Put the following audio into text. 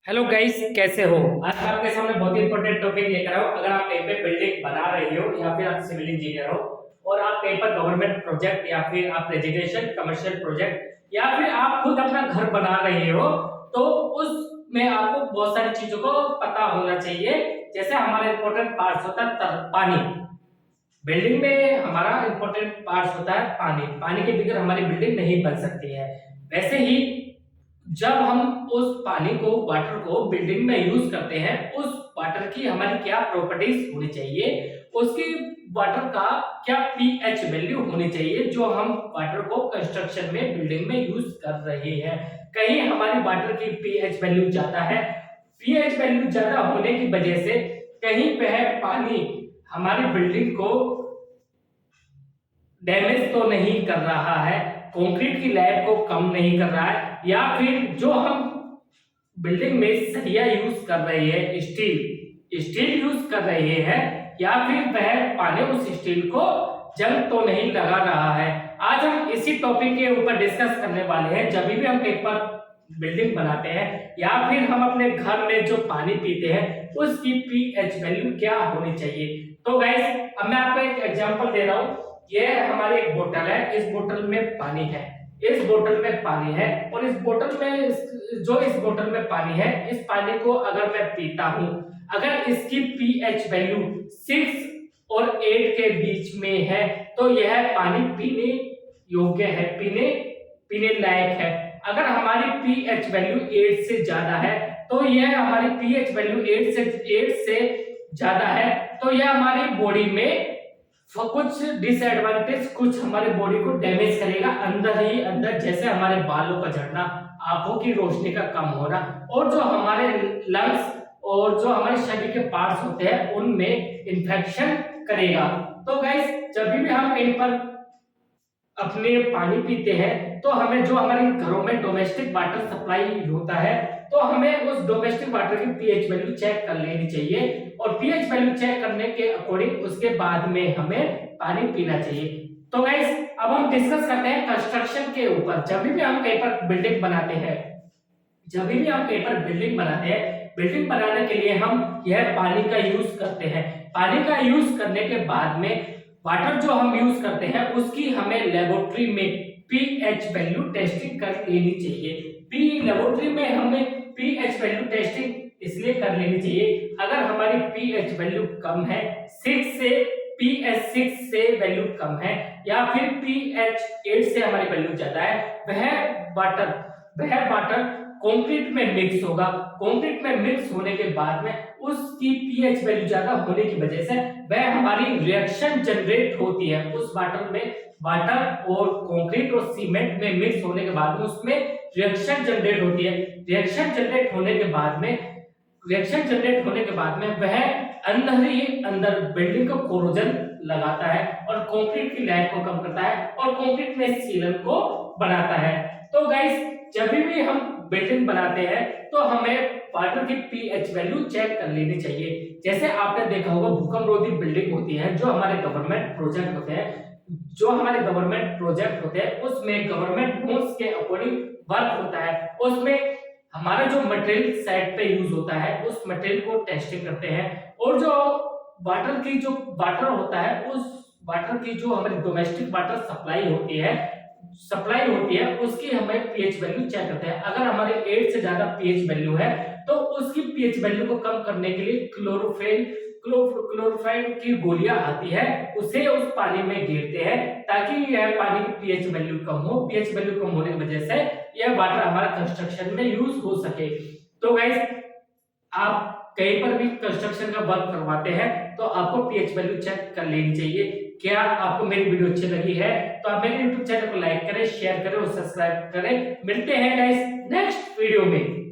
Hello guys, कैसे हो। आज मैं आपके सामने बहुत ही इंपॉर्टेंट टॉपिक लेकर आया हूं। अगर आप कहीं पे बिल्डिंग बना रहे हो या फिर आप सिविल इंजीनियर हो और आप कहीं पर गवर्नमेंट प्रोजेक्ट या फिर आप रेजिडेंशियल कमर्शियल प्रोजेक्ट या फिर आप खुद अपना घर बना रहे हो, तो उसमें आपको बहुत सारी चीजों को पता होना चाहिए। जैसे हमारा इंपॉर्टेंट पार्ट होता है पानी। बिल्डिंग में हमारा इंपॉर्टेंट पार्ट होता है पानी। पानी के बगैर हमारी बिल्डिंग नहीं बन सकती है। वैसे ही जब हम उस पानी को, वाटर को बिल्डिंग में यूज करते हैं, उस वाटर की हमारी क्या प्रॉपर्टीज होनी चाहिए, उसकी वाटर का क्या पीएच वैल्यू होनी चाहिए जो हम वाटर को कंस्ट्रक्शन में बिल्डिंग में यूज कर रहे हैं। कहीं हमारी वाटर की पीएच वैल्यू ज्यादा है, पीएच वैल्यू ज्यादा होने की वजह से कहीं वह पानी हमारी बिल्डिंग को डैमेज तो नहीं कर रहा है, कंक्रीट की लैब को कम नहीं कर रहा है, या फिर जो हम बिल्डिंग में सरिया यूज कर रहे हैं, स्टील स्टील यूज कर रहे हैं, या फिर वह पानी उस स्टील को जंग तो नहीं लगा रहा है। आज हम इसी टॉपिक के ऊपर डिस्कस करने वाले हैं। जब भी हम कहीं पर बिल्डिंग बनाते हैं या फिर हम अपने घर में जो पानी पीते हैं उसकी पीएच वैल्यू क्या होनी चाहिए। तो गाइस, अब मैं आपको एक एग्जांपल दे रहा हूं। ये हमारी एक बोतल है, इस बोतल में पानी है, इस बोतल में पानी है, और इस बोतल में इस बोतल में पानी है, इस पानी को अगर मैं पीता हूं, अगर इसकी पीएच वैल्यू 6 और 8 के बीच में है तो यह पानी पीने योग्य है, पीने पीने लायक है। अगर हमारी पीएच वैल्यू 8 से ज्यादा है तो यह हमारी पीएच वैल्यू 8 से ज्यादा है तो यह हमारी बॉडी में कुछ डिसएडवांटेज, कुछ हमारे बॉडी को डैमेज करेगा अंदर ही अंदर। जैसे हमारे बालों का झड़ना, आंखों की रोशनी का कम होना, और जो हमारे लंग्स और जो हमारे शरीर के पार्ट्स होते हैं उनमें इंफेक्शन करेगा। तो गाइस, जब भी हम कहीं पर अपने पानी पीते हैं तो हमें जो हमारे घरों में डोमेस्टिक वाटर सप्लाई होता है तो हमें उस डोमेस्टिक वाटर की पीएच वैल्यू चेक कर लेनी चाहिए, और पीएच वैल्यू चेक करने के अकॉर्डिंग उसके बाद में हमें पानी पीना चाहिए। तो गाइस, अब हम डिस्कस करते हैं कंस्ट्रक्शन के ऊपर। जब भी हम कहीं पर बिल्डिंग बनाते हैं, जब भी हम कहीं पर बिल्डिंग बनाते हैं, बिल्डिंग बनाने के लिए हम यह पानी का यूज करते हैं। पानी का यूज करने के बाद में वाटर जो हम यूज करते हैं उसकी हमें लेबोरेटरी में पीएच वैल्यू टेस्टिंग कर लेनी चाहिए। लेबोरेटरी में हमें पीएच वैल्यू टेस्टिंग इसलिए कर लेनी चाहिए, अगर हमारी पीएच वैल्यू कम है, 6 से पीएच 6 से वैल्यू कम है, या फिर पीएच 8 से हमारी वैल्यू ज्यादा है, वह वाटर कंक्रीट में मिक्स होगा। कंक्रीट में मिक्स होने के बाद में उसकी पीएच वैल्यू ज्यादा होने की वजह से वह हमारी रिएक्शन जनरेट होती है उस वाटर में। वाटर और कंक्रीट और सीमेंट में मिक्स होने के बाद में उसमें रिएक्शन जनरेट होती है। रिएक्शन जनरेट होने के बाद में वह अंदर ही अंदर बिल्डिंग को कोरोजन लगाता है और कंक्रीट की लैब को कम करता है और कंक्रीट में सीलन को बनाता है। तो गाइस, जब भी हम बिल्डिंग बनाते हैं तो हमें वाटर की पीएच वैल्यू चेक कर लेनी चाहिए। जैसे आपने देखा होगा, भूकंप रोधी बिल्डिंग होती है, जो हमारे गवर्नमेंट प्रोजेक्ट होते हैं उसमें गवर्नमेंट नॉर्म्स के अकॉर्डिंग वर्क होता है। उसमें हमारा जो मटेरियल साइट पे यूज होता है उस मटेरियल को टेस्टिंग करते हैं, और जो वाटर होता है उस वाटर की जो हमारी डोमेस्टिक वाटर सप्लाई होती है उसकी हमें पीएच वैल्यू चेक करते हैं। अगर हमारे 8 से ज्यादा पीएच वैल्यू है तो उसकी पीएच वैल्यू को कम करने के लिए क्लोरोफाइन की गोलियां आती है, उसे उस पानी में गिरते हैं ताकि यह पानी की पीएच वैल्यू कम हो। पीएच वैल्यू कम होने की वजह से यह वाटर हमारा कंस्ट्रक्शन में यूज हो सके। तो गाइस, आप कहीं पर भी कंस्ट्रक्शन का वर्क करवाते हैं तो आपको पीएच वैल्यू चेक कर लेनी चाहिए। क्या आपको मेरी वीडियो अच्छी लगी है तो आप मेरे YouTube चैनल को लाइक करें, शेयर करें और सब्सक्राइब करें। मिलते हैं गाइस नेक्स्ट वीडियो में।